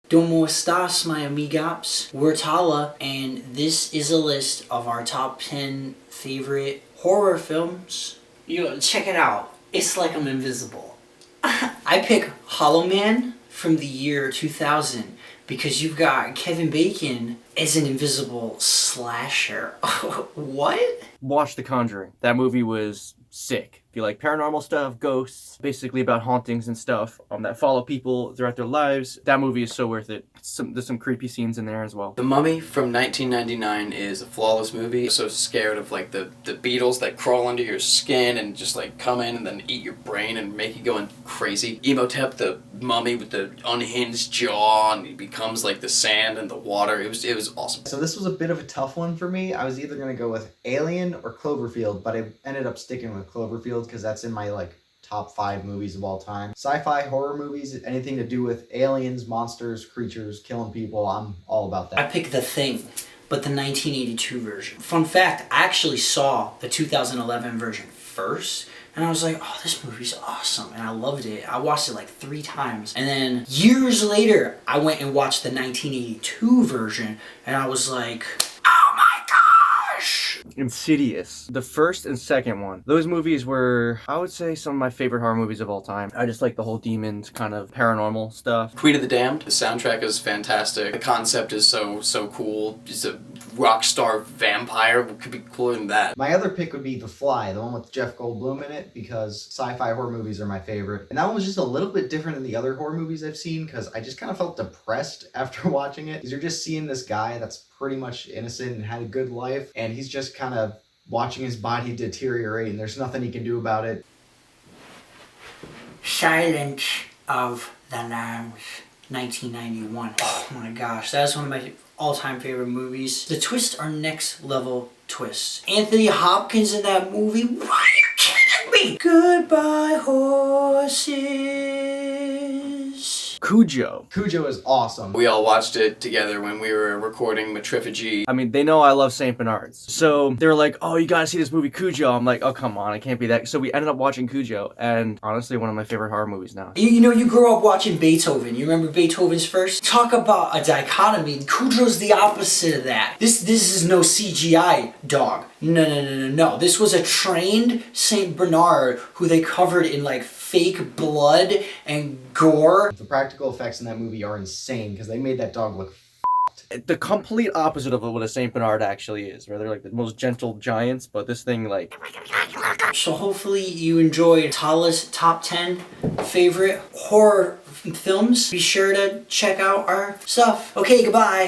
Domo estas, my amigops. We're Tallah, and this is a list of our top 10 favorite horror films. Check it out. It's like I'm invisible. I pick Hollow Man from the year 2000 because you've got Kevin Bacon as an invisible slasher. What? Watch The Conjuring. That movie was sick. If you like paranormal stuff, ghosts, basically about hauntings and stuff that follow people throughout their lives, that movie is so worth it. There's some creepy scenes in there as well. The Mummy from 1999 is a flawless movie. I'm so scared of like the beetles that crawl under your skin and just like come in and then eat your brain and make you going crazy. Imhotep, the mummy with the unhinged jaw, and he becomes like the sand and the water. It was awesome. So this was a bit of a tough one for me. I was either going to go with Alien or Cloverfield, but I ended up sticking with Cloverfield because that's in my top 5 movies of all time. Sci-fi horror movies, anything to do with aliens, monsters, creatures, killing people, I'm all about that. I picked The Thing, but the 1982 version. Fun fact, I actually saw the 2011 version first, and I was like, oh, this movie's awesome, and I loved it. I watched it like 3 times. And then years later, I went and watched the 1982 version, and I was like, oh my gosh! Insidious. The first and second one. Those movies were, I would say, some of my favorite horror movies of all time. I just like the whole demons kind of paranormal stuff. Queen of the Damned. The soundtrack is fantastic. The concept is so cool. Just a rock star vampire. What could be cooler than that? My other pick would be The Fly, the one with Jeff Goldblum in it, because sci-fi horror movies are my favorite. And that one was just a little bit different than the other horror movies I've seen because I just kind of felt depressed after watching it. Because you're just seeing this guy that's pretty much innocent and had a good life, and he's just kind of watching his body deteriorate and there's nothing he can do about it. Silence of the Lambs, 1991. Oh my gosh, that's one of my all-time favorite movies. The twists are next level twists. Anthony Hopkins in that movie, why are you kidding me? Goodbye horses. Cujo. Cujo is awesome. We all watched it together when we were recording Matriphagy. I mean, they know I love St. Bernards. So they were like, oh, you gotta see this movie Cujo. I'm like, oh, come on, it can't be that. So we ended up watching Cujo, and honestly, one of my favorite horror movies now. You grew up watching Beethoven. You remember Beethoven's First? Talk about a dichotomy. Cujo's the opposite of that. This is no CGI, dog. No. This was a trained St. Bernard who they covered in like fake blood and gore. The practical effects in that movie are insane because they made that dog look The complete opposite of what a St. Bernard actually is, where they're like the most gentle giants, but this thing like... So hopefully you enjoyed Tallah's top 10 favorite horror films. Be sure to check out our stuff. Okay, goodbye.